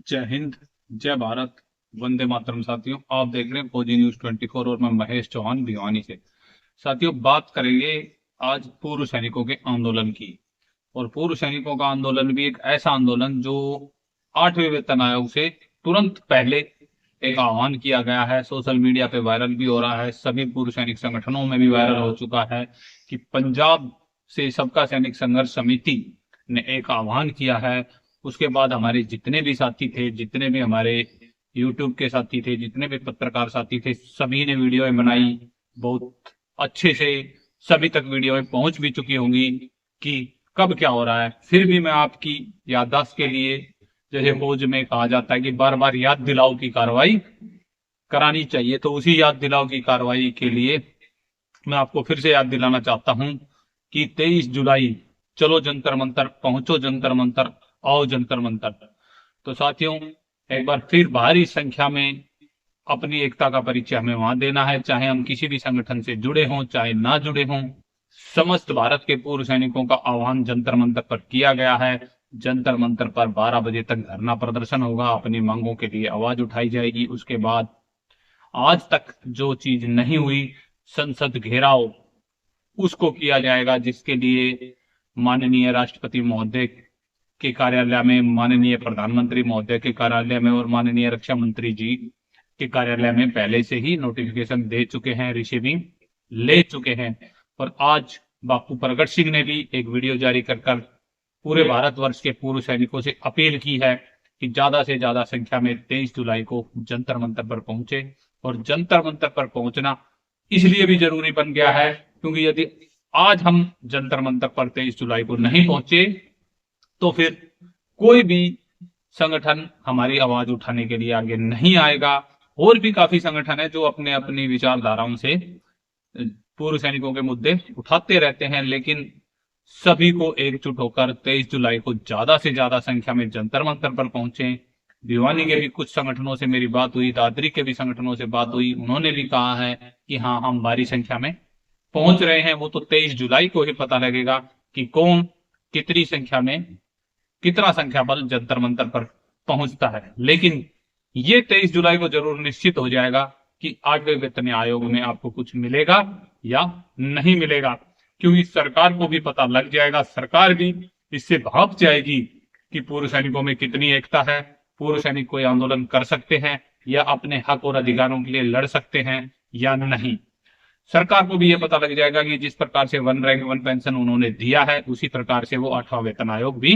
जय हिंद, जय भारत, वंदे मातरम। साथियों, आप देख रहे हैं फौजी न्यूज 24 और मैं महेश चौहान भिवानी से। साथियों, बात करेंगे आज पूर्व सैनिकों के आंदोलन की। और पूर्व सैनिकों का आंदोलन भी एक ऐसा आंदोलन जो 8वें वेतन आयोग से तुरंत पहले एक आह्वान किया गया है। सोशल मीडिया पे वायरल भी हो रहा है, सभी पूर्व सैनिक संगठनों में भी वायरल हो चुका है कि पंजाब से सबका सैनिक संघर्ष समिति ने एक आह्वान किया है। उसके बाद हमारे जितने भी साथी थे, जितने भी हमारे यूट्यूब के साथी थे, जितने भी पत्रकार साथी थे, सभी ने वीडियो बनाई। बहुत अच्छे से सभी तक वीडियो पहुंच भी चुकी होंगी कि कब क्या हो रहा है। फिर भी मैं आपकी याददाश्त के लिए, जैसे फौज में कहा जाता है कि बार बार याद दिलाओ की कार्रवाई करानी चाहिए, तो उसी याद दिलाओ की कार्रवाई के लिए मैं आपको फिर से याद दिलाना चाहता हूं कि 23 जुलाई, चलो जंतर मंतर, पहुंचो जंतर मंतर, आओ जंतर मंतर। तो साथियों, एक बार फिर भारी संख्या में अपनी एकता का परिचय हमें वहां देना है, चाहे हम किसी भी संगठन से जुड़े हों चाहे ना जुड़े हों। समस्त भारत के पूर्व सैनिकों का आह्वान जंतर मंतर पर किया गया है। जंतर मंतर पर 12 बजे तक धरना प्रदर्शन होगा, अपनी मांगों के लिए आवाज उठाई जाएगी। उसके बाद आज तक जो चीज नहीं हुई, संसद घेराव, उसको किया जाएगा, जिसके लिए माननीय राष्ट्रपति महोदय के कार्यालय में, माननीय प्रधानमंत्री महोदय के कार्यालय में और माननीय रक्षा मंत्री जी के कार्यालय में पहले से ही नोटिफिकेशन दे चुके हैं, रिसीविंग ले चुके हैं। और आज बापू प्रगट सिंह ने भी एक वीडियो जारी कर पूरे भारतवर्ष के पूर्व सैनिकों से अपील की है कि ज्यादा से ज्यादा संख्या में 23 जुलाई को जंतर मंतर पर पहुंचे। और जंतर मंतर पर पहुंचना इसलिए भी जरूरी बन गया है क्योंकि यदि आज हम जंतर मंतर पर 23 जुलाई को नहीं पहुंचे तो फिर कोई भी संगठन हमारी आवाज उठाने के लिए आगे नहीं आएगा। और भी काफी संगठन है जो अपने अपनी विचारधाराओं से पूर्व सैनिकों के मुद्दे उठाते रहते हैं, लेकिन सभी को एकजुट होकर 23 जुलाई को ज्यादा से ज्यादा संख्या में जंतर मंतर पर पहुंचे। भिवानी के भी कुछ संगठनों से मेरी बात हुई, दादरी के भी संगठनों से बात हुई, उन्होंने भी कहा है कि हाँ, हम भारी संख्या में पहुंच रहे हैं। वो तो 23 जुलाई को ही पता लगेगा कि कौन कितनी संख्या में, कितना संख्या बल जंतर मंतर पर पहुंचता है। लेकिन ये 23 जुलाई को जरूर निश्चित हो जाएगा कि 8वें वेतन आयोग में आपको कुछ मिलेगा या नहीं मिलेगा, क्योंकि सरकार को भी पता लग जाएगा, सरकार भी इससे भाप जाएगी कि पूर्व सैनिकों में कितनी एकता है, पूर्व सैनिक कोई आंदोलन कर सकते हैं या अपने हक और अधिकारों के लिए लड़ सकते हैं या नहीं। सरकार को भी यह पता लग जाएगा कि जिस प्रकार से वन रैंक वन पेंशन उन्होंने दिया है, उसी प्रकार से वो 8वां वेतन आयोग भी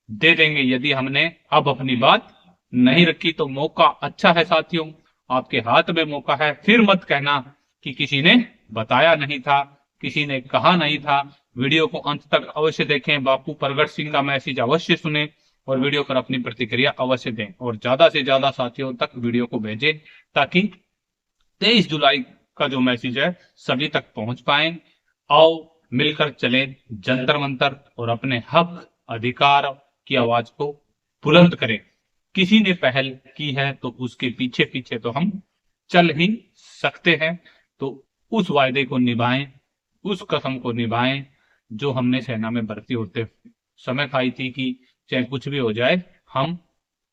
दे देंगे। यदि हमने अब अपनी बात नहीं रखी तो मौका अच्छा है साथियों, आपके हाथ में मौका है। फिर मत कहना कि किसी ने बताया नहीं था, किसी ने कहा नहीं था। वीडियो को अंत तक अवश्य देखें, बापू प्रगट सिंह का मैसेज अवश्य सुने और वीडियो पर अपनी प्रतिक्रिया अवश्य दें और ज्यादा से ज्यादा साथियों तक वीडियो को भेजें ताकि 23 जुलाई का जो मैसेज है सभी तक पहुंच पाए। आओ मिलकर चले जंतर मंतर और अपने हक अधिकार की आवाज को बुलंद करें। किसी ने पहल की है तो उसके पीछे पीछे तो हम चल ही सकते हैं। तो उस वायदे को निभाएं, उस कसम को निभाएं जो हमने सेना में भर्ती होते समय खाई थी कि चाहे कुछ भी हो जाए, हम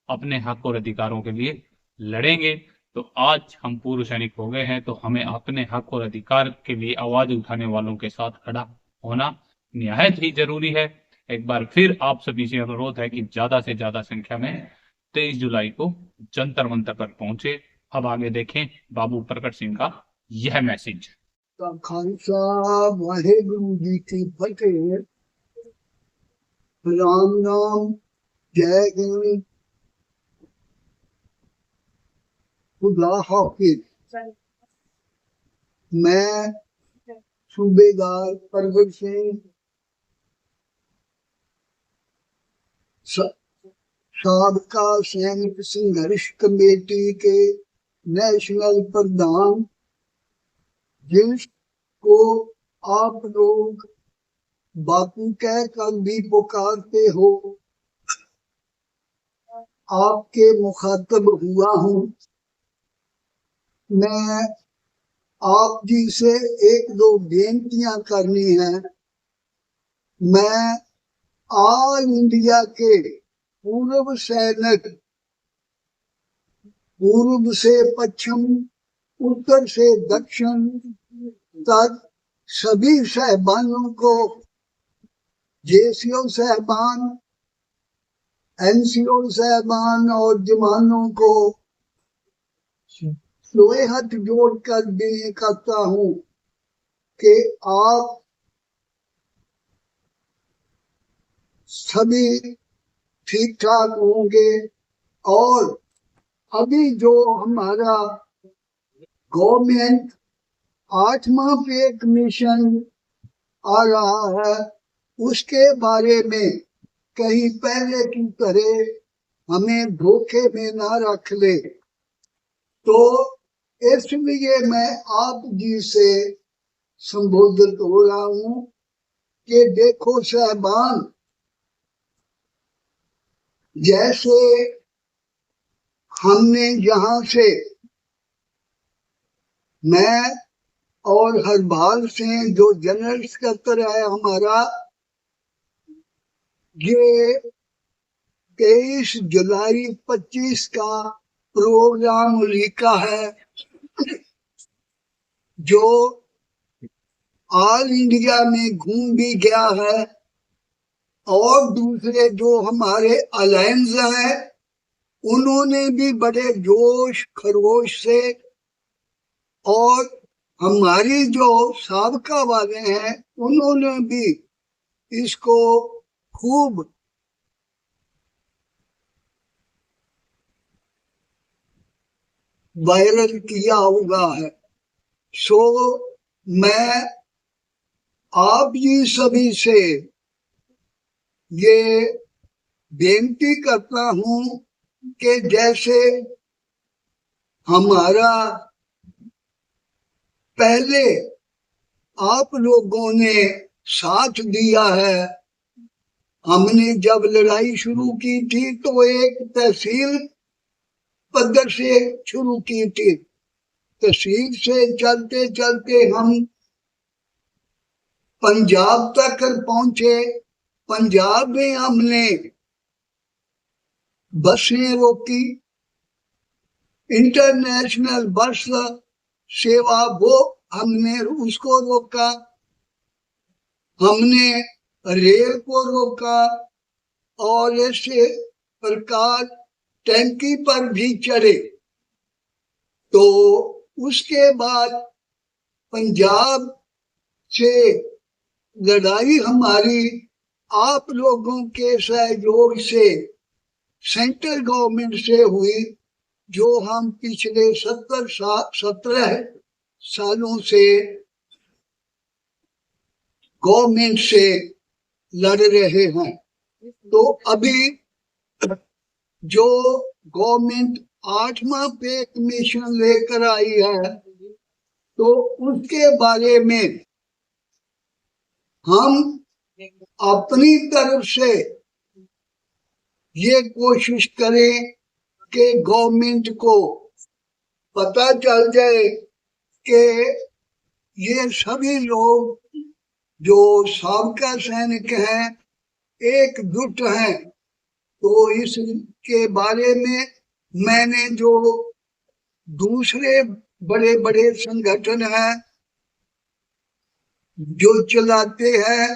अपने हक और अधिकारों के लिए लड़ेंगे। तो आज हम पूर्व सैनिक हो गए हैं तो हमें अपने हक और अधिकार के लिए आवाज उठाने वालों के साथ खड़ा होना निहायत ही जरूरी है। एक बार फिर आप सभी से अनुरोध है कि ज्यादा से ज्यादा संख्या में 23 जुलाई को जंतर मंतर पर पहुंचे। अब आगे देखें बाबू प्रकट सिंह का यह मैसेज। खालसा वाहेगुरु जी की फतेह। राम नाम, जय हिंद, खुदा हाफिज। मैं सूबेदार प्रगट सिंह साबका सैनिक संघर्ष कमेटी के नेशनल प्रधान, जिसको आप लोग बापू कहकर भी पुकारते हो, आपके मुखातब हुआ हूँ। मैं आप जी से एक दो बेनतियां करनी है। मैं ऑल इंडिया के पूर्व सैनिक पूर्व से पश्चिम, उत्तर से दक्षिण तक सभी साहिबानों को, जेसीओ साहिबान, एनसीओ साहिबान और जवानों को लोहे हाथ जोड़कर विनय करता हूँ कि आप सभी ठीक ठाक होंगे। और अभी जो हमारा गवर्नमेंट 8वां पे कमीशन आ रहा है, उसके बारे में कहीं पहले की तरह हमें धोखे में ना रख ले। तो इसलिए मैं आप जी से संबोधित हो रहा हूँ कि देखो साहबान, जैसे हमने यहाँ से, मैं और हरबाल से जो जनरल सेक्रेटरी है हमारा, ये 23 जुलाई 25 का प्रोग्राम लिखा है, जो ऑल इंडिया में घूम भी गया है। और दूसरे जो हमारे अलायंस हैं, उन्होंने भी बड़े जोश खरोश से, और हमारी जो साबका वाले हैं उन्होंने भी इसको खूब वायरल किया हुआ है। सो मैं आप जी सभी से ये बेनती करता हूँ कि जैसे हमारा पहले आप लोगों ने साथ दिया है, हमने जब लड़ाई शुरू की थी तो एक तहसील पद्धर से शुरू की थी। तहसील से चलते चलते हम पंजाब तक पहुंचे। पंजाब में हमने बसें रोकी, इंटरनेशनल बस सेवा वो हमने उसको रोका, हमने रेल को रोका, और ऐसे प्रकार टैंकी पर भी चढ़े। तो उसके बाद पंजाब से लड़ाई हमारी आप लोगों के सहयोग से सेंट्रल गवर्नमेंट से हुई, जो हम पिछले 17 सालों से गवर्नमेंट से लड़ रहे हैं। तो अभी जो गवर्नमेंट 8वां पे कमीशन लेकर आई है, तो उसके बारे में हम अपनी तरफ से ये कोशिश करें कि गवर्नमेंट को पता चल जाए कि ये सभी लोग जो साबका सैनिक हैं एकजुट हैं। तो इसके बारे में मैंने जो दूसरे बड़े बड़े संगठन हैं जो चलाते हैं,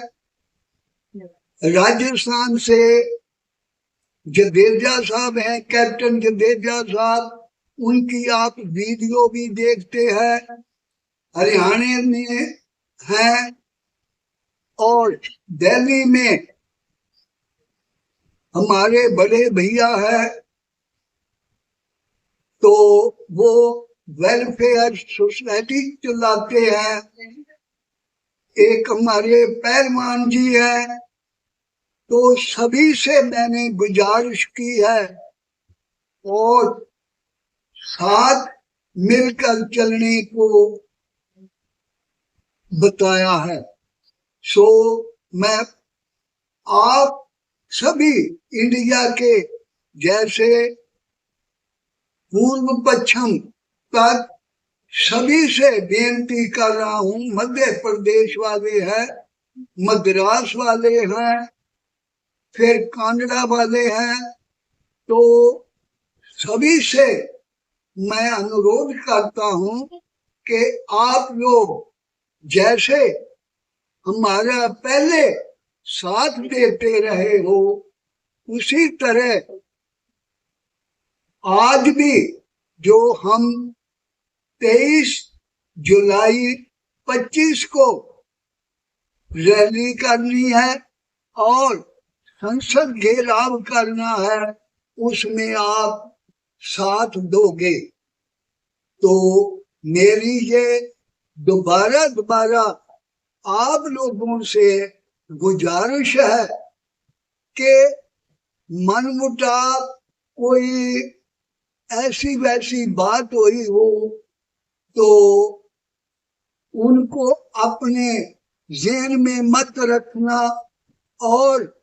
राजस्थान से जडेजा साहब हैं, कैप्टन जडेजा साहब, उनकी आप वीडियो भी देखते हैं। हरियाणा में हैं, और दिल्ली में हमारे बड़े भैया हैं, तो वो वेलफेयर सोसाइटी चलाते हैं। एक हमारे पहलवान जी हैं। तो सभी से मैंने गुजारिश की है और साथ मिलकर चलने को बताया है। सो मैं आप सभी इंडिया के जैसे पूर्व पश्चिम तक सभी से बेनती कर रहा हूँ। मध्य प्रदेश वाले हैं, मद्रास वाले हैं, फिर कांगड़ा वाले हैं, तो सभी से मैं अनुरोध करता हूं कि आप लोग जैसे हमारा पहले साथ देते रहे हो, उसी तरह आज भी जो हम 23 जुलाई 25 को रैली करनी है और संसद घेराव करना है, उसमें आप साथ दोगे। तो मेरी ये दोबारा आप लोगों से गुजारिश है कि मनमुटाव कोई ऐसी वैसी बात हुई हो तो उनको अपने ज़हन में मत रखना और